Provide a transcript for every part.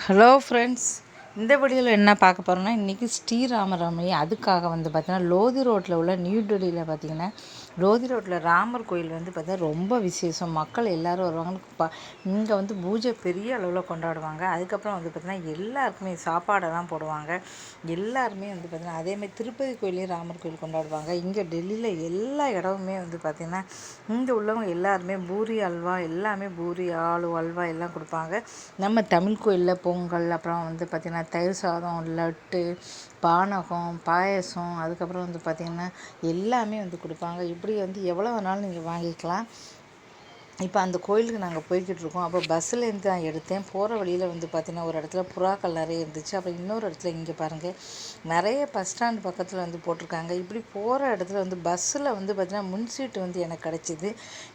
Hello friends, இந்த வீடியோவில் என்ன பார்க்க போகிறோம்னா, இன்றைக்கி ஸ்ரீராமநவமி. அதுக்காக பார்த்தீங்கன்னா லோதி ரோட்டில் உள்ள நியூ டெல்லியில் பார்த்தீங்கன்னா லோதி ரோட்டில் ராமர் கோயில் பார்த்தீங்கன்னா ரொம்ப விசேஷம். மக்கள் எல்லோரும் வருவாங்க. இங்கே பூஜை பெரிய அளவில் கொண்டாடுவாங்க. அதுக்கப்புறம் பார்த்தீங்கன்னா எல்லாருக்குமே சாப்பாடெல்லாம் போடுவாங்க. எல்லாருமே பார்த்தீங்கன்னா அதேமாதிரி திருப்பதி கோயிலையும் ராமர் கோயில் கொண்டாடுவாங்க. இங்கே டெல்லியில் எல்லா இடமுமே பார்த்திங்கன்னா இங்கே உள்ளவங்க எல்லாருமே பூரி அல்வா எல்லாமே பூரி அல்வா எல்லாம் கொடுப்பாங்க. நம்ம தமிழ் கோயிலில் பொங்கல், அப்புறம் பார்த்திங்கன்னா தயிர் சாதம், லட்டு, பானகம், பாயசம், அதுக்கப்புறம் பார்த்திங்கன்னா எல்லாமே கொடுப்பாங்க. இப்படி எவ்வளோ வேணாலும் நீங்கள் வாங்கிக்கலாம். இப்போ அந்த கோயிலுக்கு நாங்கள் போய்கிட்டு இருக்கோம். அப்போ பஸ்ஸுலேருந்து தான் எடுத்தேன். போகிற வழியில் பார்த்திங்கன்னா ஒரு இடத்துல புறாக்கள் நிறைய இருந்துச்சு. அப்புறம் இன்னொரு இடத்துல இங்கே பாருங்கள் நிறைய பஸ் ஸ்டாண்ட் பக்கத்தில் போட்டிருக்காங்க. இப்படி போகிற இடத்துல பஸ்ஸில் பார்த்திங்கன்னா முன் சீட்டு எனக்கு கிடச்சிது.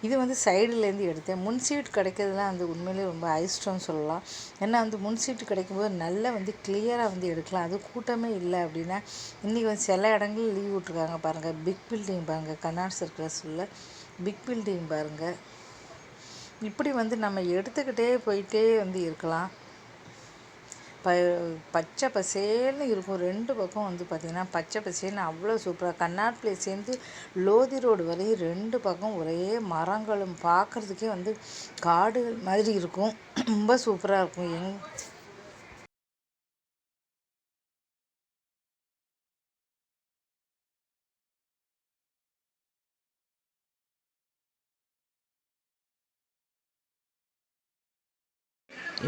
இது சைடுலேருந்து எடுத்தேன். முன் சீட் கிடைக்கிறதுலாம் உண்மையிலேயே ரொம்ப அதிர்ஷ்டம்னு சொல்லலாம். ஏன்னா முன் சீட்டு கிடைக்கும்போது நல்லா கிளியராக எடுக்கலாம். அது கூட்டமே இல்லை அப்படின்னா. இன்றைக்கி சில இடங்களில் லீவ் விட்ருக்காங்க பாருங்கள். பிக் பில்டிங் பாருங்கள், கர்நாட் சர்க்கஸில் பிக் பில்டிங் பாருங்கள். இப்படி நம்ம எடுத்துக்கிட்டே போயிட்டே இருக்கலாம். பச்சை பசேல்னு இருக்கும். ரெண்டு பக்கம் பார்த்திங்கன்னா பச்சை பசேல்னு அவ்வளோ சூப்பராக. கர்நாட் பிளேஸ்லேருந்து லோதி ரோடு வரையும் ரெண்டு பக்கம் ஒரே மரங்களும் பார்க்குறதுக்கே காடுகள் மாதிரி இருக்கும். ரொம்ப சூப்பராக இருக்கும்.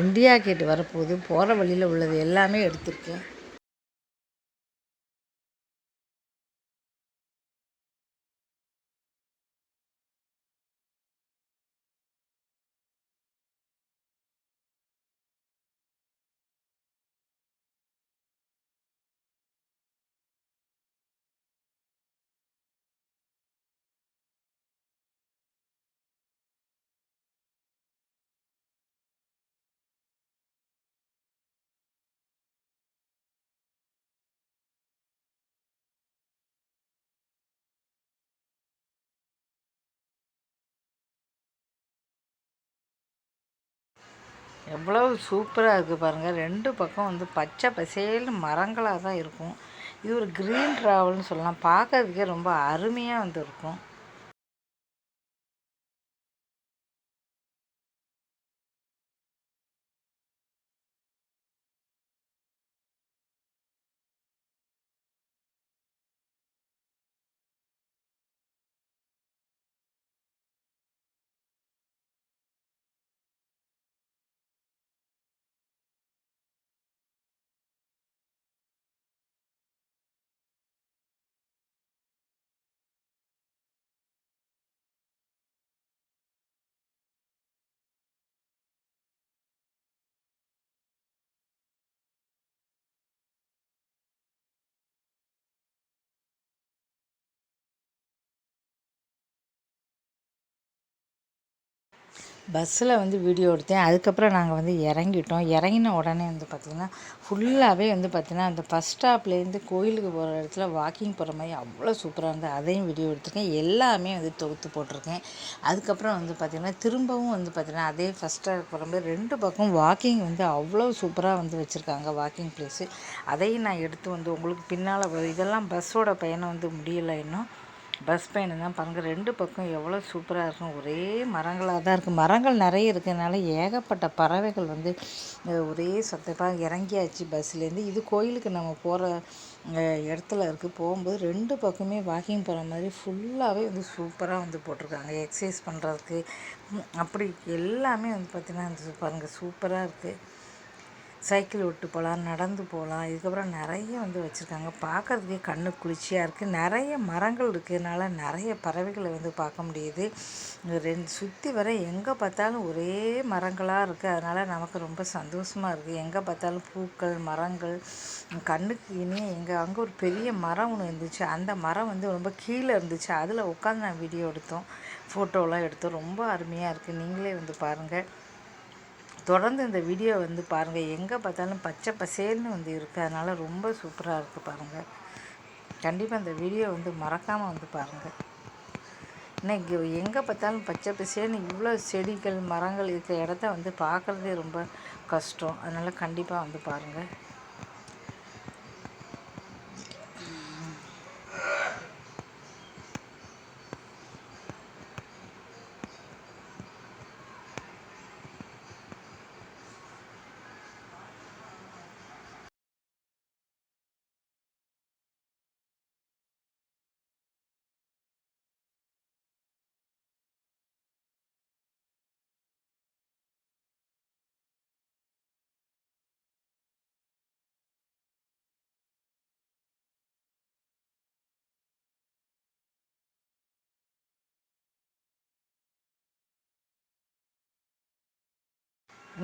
இந்தியா கேட் வரப்போகுது. போகிற வழியில் உள்ளது எல்லாமே எடுத்திருக்கேன். எவ்வளோ சூப்பராக இருக்குது பாருங்கள். ரெண்டு பக்கம் பச்சை பசேல்னு மரங்களாக தான் இருக்கும். இது ஒரு க்ரீன் ட்ராவல்னு சொல்லலாம். பார்க்கறதுக்கே ரொம்ப அருமையாக இருக்கும். பஸ்ஸில் வீடியோ எடுத்தேன். அதுக்கப்புறம் நாங்கள் இறங்கிட்டோம். இறங்கின உடனே பார்த்திங்கன்னா ஃபுல்லாகவே பார்த்திங்கன்னா அந்த பஸ் ஸ்டாப்லேருந்து கோயிலுக்கு போகிற இடத்துல வாக்கிங் போகிற மாதிரி அவ்வளோ சூப்பராக இருந்தது. அதையும் வீடியோ எடுத்திருக்கேன். எல்லாமே தொகுத்து போட்டிருக்கேன். அதுக்கப்புறம் பார்த்திங்கன்னா திரும்பவும் பார்த்திங்கன்னா அதே ஃபஸ்ட் ஸ்டாப் போகிற மாதிரி ரெண்டு பக்கம் வாக்கிங் அவ்வளோ சூப்பராக வச்சுருக்காங்க வாக்கிங் ப்ளேஸு. அதையும் நான் எடுத்து உங்களுக்கு பின்னால் இதெல்லாம் பஸ்ஸோட பயணம் முடியலை இன்னும். பஸ் பயணம் தான் பாருங்கள். ரெண்டு பக்கம் எவ்வளோ சூப்பராக இருக்கும். ஒரே மரங்களாக தான் இருக்குது. மரங்கள் நிறைய இருக்கிறதுனால ஏகப்பட்ட பறவைகள் ஒரே சத்தப்பாக இறங்கியாச்சு பஸ்ஸுலேருந்து. இது கோயிலுக்கு நம்ம போகிற இடத்துல இருக்குது. போகும்போது ரெண்டு பக்கமே வாக்கிங் போகிற மாதிரி ஃபுல்லாகவே சூப்பராக போட்டிருக்காங்க. எக்ஸசைஸ் பண்ணுறதுக்கு அப்படி எல்லாமே பார்த்திங்கன்னா பாருங்கள் சூப்பராக இருக்குது. சைக்கிள் ஓட்டு போகலாம், நடந்து போகலாம். இதுக்கப்புறம் நிறைய வச்சுருக்காங்க. பார்க்குறதுக்கே கண்ணு குளிர்ச்சியாக இருக்குது. நிறைய மரங்கள் இருக்கிறதுனால நிறைய பறவைகளை பார்க்க முடியுது. சுற்றி வர எங்கே பார்த்தாலும் ஒரே மரங்களாக இருக்குது. அதனால் நமக்கு ரொம்ப சந்தோஷமாக இருக்குது. எங்கே பார்த்தாலும் பூக்கள், மரங்கள், கண்ணுக்கு இனிய. அங்கே ஒரு பெரிய மரம் ஒன்று இருந்துச்சு. அந்த மரம் ரொம்ப கீழே இருந்துச்சு. அதில் உட்காந்து நான் வீடியோ எடுத்தோம், ஃபோட்டோலாம் எடுத்தோம். ரொம்ப அருமையாக இருக்குது. நீங்களே பாருங்கள். தொடர்ந்து இந்த வீடியோ பாருங்கள். எங்கே பார்த்தாலும் பச்சை பசேல்னு இருக்குது. அதனால் ரொம்ப சூப்பராக இருக்குது பாருங்கள். கண்டிப்பாக இந்த வீடியோ மறக்காமல் பாருங்கள். இன்னைக்கு எங்கே பார்த்தாலும் பச்சை பசேல்னு இவ்வளோ செடிகள், மரங்கள் இருக்கிற இடத்த பார்க்குறதே ரொம்ப கஷ்டம். அதனால் கண்டிப்பாக வந்து பாருங்கள்.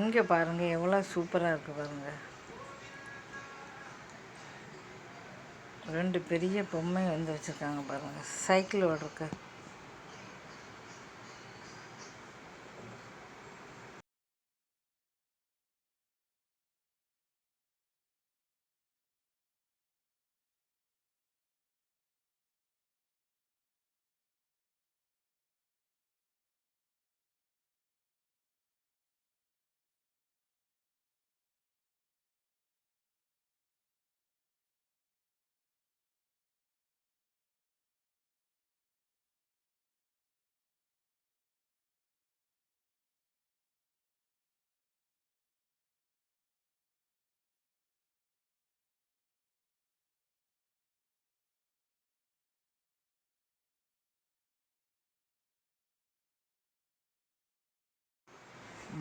இங்கே பாருங்கள் எவ்வளோ சூப்பராக இருக்குது பாருங்கள். 2 பெரிய பொம்மை வந்து வச்சுருக்காங்க பாருங்கள். சைக்கிள் ஓடுறக்கு.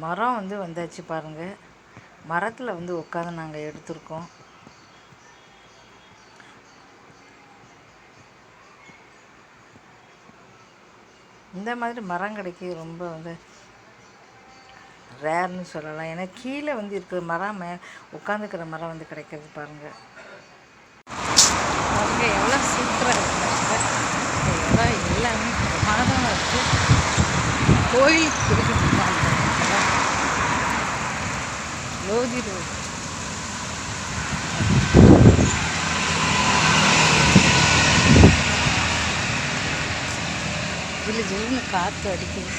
மரம் வந்து வந்தாச்சு பாருங்கள். மரத்தில் வந்து உட்காந்து நாங்கள் எடுத்திருக்கோம். இந்த மாதிரி மரம் கிடைக்க ரொம்ப வந்து ரேர்னு சொல்லலாம். ஏன்னா கீழே வந்து இருக்கிற மரம் உட்காந்துக்கிற மரம் வந்து கிடைக்கிறது பாருங்கள். பாருங்கள் எவ்வளோ சூப்பராக இருக்குது. இடம் எல்லாமே பிரமாதமாக இருக்குது. கோயிலுக்கு இருக்கிறது லோதி ரோடு. இதில் ஜில்லுன்னு காற்று அடிக்குது.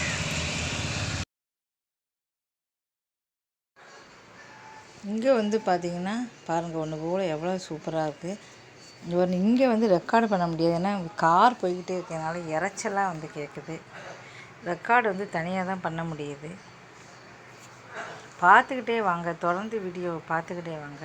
இங்கே வந்து பார்த்திங்கன்னா பாருங்கள் ஒன்று போல் எவ்வளோ சூப்பராக இருக்குது. இங்கே வந்து ரெக்கார்டு பண்ண முடியாது. ஏன்னா கார் போய்கிட்டே இருக்கிறதுனால இறைச்சலாக வந்து கேட்குது. ரெக்கார்டு வந்து தனியாக தான் பண்ண முடியுது. பார்த்துக்கிட்டே வாங்க, தொடர்ந்து வீடியோ பார்த்துக்கிட்டே வாங்க.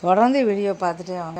தொடர்ந்து வீடியோ பார்த்துட்டே வாங்க.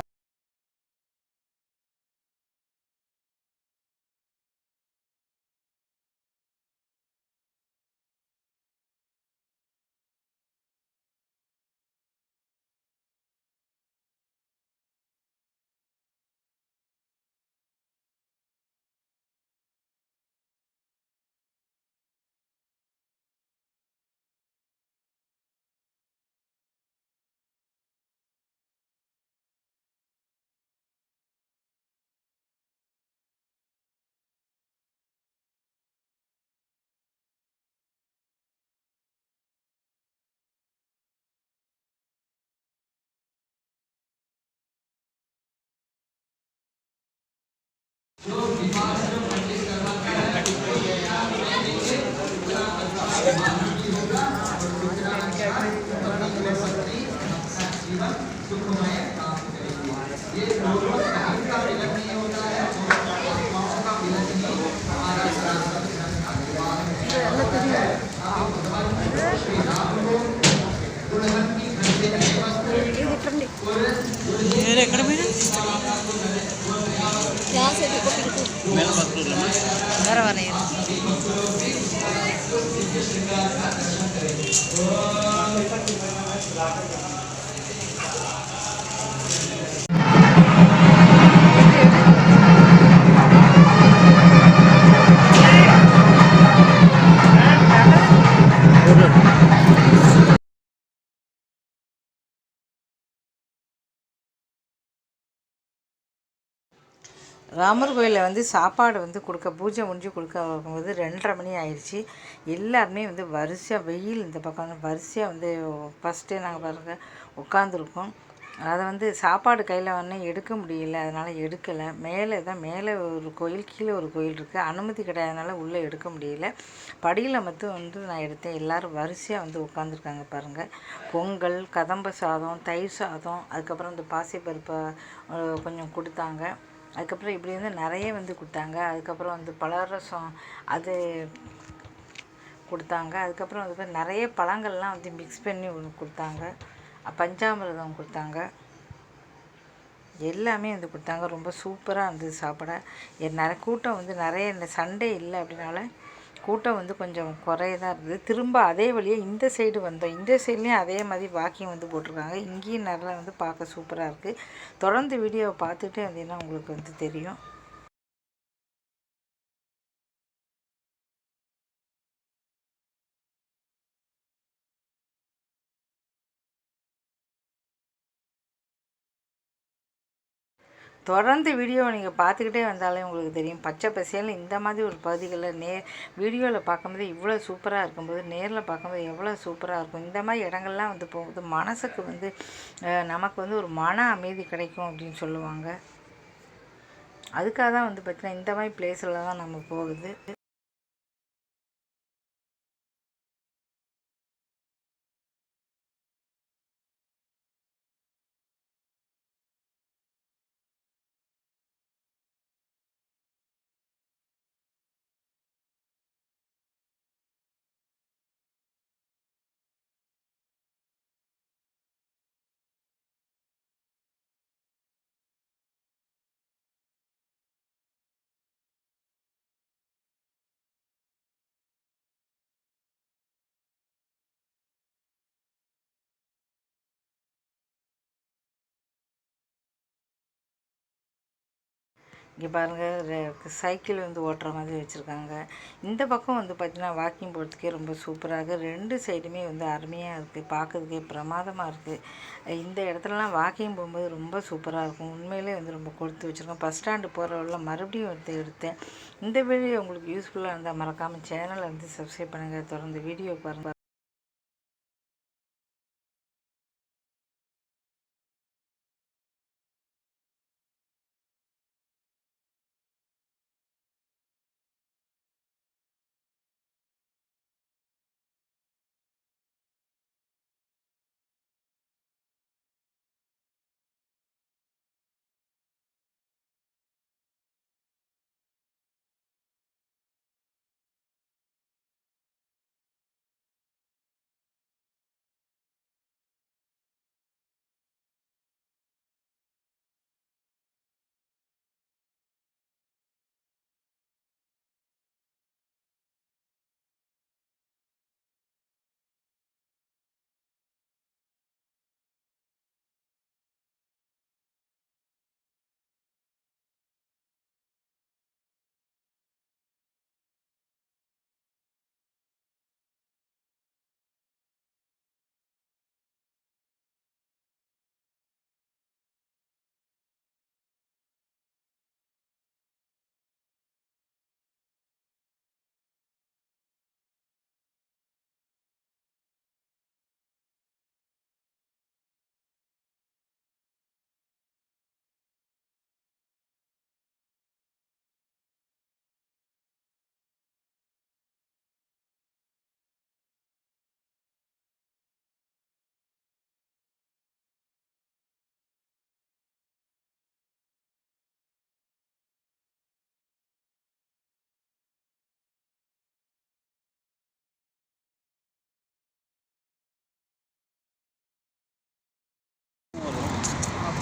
వేరే ఎక్కడ పోయినా வேற வரையும் ராமர் கோயிலில் வந்து சாப்பாடு வந்து கொடுக்க பூஜை முடிஞ்சு கொடுக்க போகும்போது 2:30 மணி ஆயிடுச்சு. எல்லாருமே வந்து வரிசையாக வெயில் இந்த பக்கம் வந்து வரிசையாக வந்து ஃபஸ்ட்டே நாங்கள் பாருங்கள் உட்காந்துருக்கோம். அதை வந்து சாப்பாடு கையில் வந்து எடுக்க முடியல, அதனால் எடுக்கலை. மேலே ஒரு கோயில், கீழே ஒரு கோயில் இருக்குது. அனுமதி கிடையாதனால உள்ளே எடுக்க முடியல. படியில் மட்டும் வந்து நான் எடுத்தேன். எல்லோரும் வரிசையாக வந்து உட்காந்துருக்காங்க பாருங்கள். பொங்கல், கதம்ப சாதம், தயிர் சாதம், அதுக்கப்புறம் இந்த பாசிப்பருப்பை கொஞ்சம் கொடுத்தாங்க. அதுக்கப்புறம் இப்படி வந்து நிறைய வந்து கொடுத்தாங்க. அதுக்கப்புறம் வந்து பழரசம் அது கொடுத்தாங்க. அதுக்கப்புறம் வந்து நிறைய பழங்கள்லாம் வந்து மிக்ஸ் பண்ணி ஒன்று கொடுத்தாங்க. பஞ்சாமிர்தம் கொடுத்தாங்க. எல்லாமே வந்து கொடுத்தாங்க. ரொம்ப சூப்பராக இருந்தது சாப்பிட. நிறைய கூட்டம் வந்து நிறைய இந்த சண்டே இல்லை அப்படின்னால கூட்டம் வந்து கொஞ்சம் குறையதான் இருந்தது. திரும்ப அதே வழியாக இந்த சைடு வந்தோம். இந்த சைட்லேயும் அதே மாதிரி வாக்கிங் வந்து போட்டிருக்காங்க. இங்கேயும் நல்லா வந்து பார்க்க சூப்பராக இருக்குது. தொடர்ந்து வீடியோவை பார்த்துட்டு வந்தீங்கன்னா உங்களுக்கு வந்து தெரியும். தொடர்ந்து வீடியோவை நீங்கள் பார்த்துக்கிட்டே வந்தாலே உங்களுக்கு தெரியும். பச்சை பசேல்னு இந்த மாதிரி ஒரு பகுதிகளில் வீடியோவில் பார்க்கும்போது இவ்வளோ சூப்பராக இருக்கும்போது நேரில் பார்க்கும்போது எவ்வளோ சூப்பராக இருக்கும். இந்த மாதிரி இடங்கள்லாம் வந்து போகும்போது மனசுக்கு வந்து நமக்கு வந்து ஒரு மன அமைதி கிடைக்கும் அப்படின்னு சொல்லுவாங்க. அதுக்காக தான் வந்து பார்த்திங்கன்னா இந்த மாதிரி பிளேஸில் தான் நம்ம போகுது. இங்கே பாருங்கள் சைக்கிள் வந்து ஓட்டுற மாதிரி வச்சுருக்காங்க. இந்த பக்கம் வந்து பார்த்திங்கன்னா வாக்கிங் போகிறதுக்கே ரொம்ப சூப்பராக இருக்குது. 2 சைடுமே வந்து அருமையாக இருக்குது. பார்க்குறதுக்கே பிரமாதமாக இருக்குது. இந்த இடத்துலலாம் வாக்கிங் போகும்போது ரொம்ப சூப்பராக இருக்கும். உண்மையிலே வந்து ரொம்ப கொடுத்து வச்சுருக்கோம். பஸ் ஸ்டாண்டு போகிற வழியில் மறுபடியும் எடுத்தேன். இந்த வீடியோ உங்களுக்கு யூஸ்ஃபுல்லாக இருந்தால் மறக்காமல் சேனலை வந்து சப்ஸ்கிரைப் பண்ணுங்கள். தொடர்ந்து வீடியோ பாருங்கள்.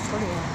அப்படியா?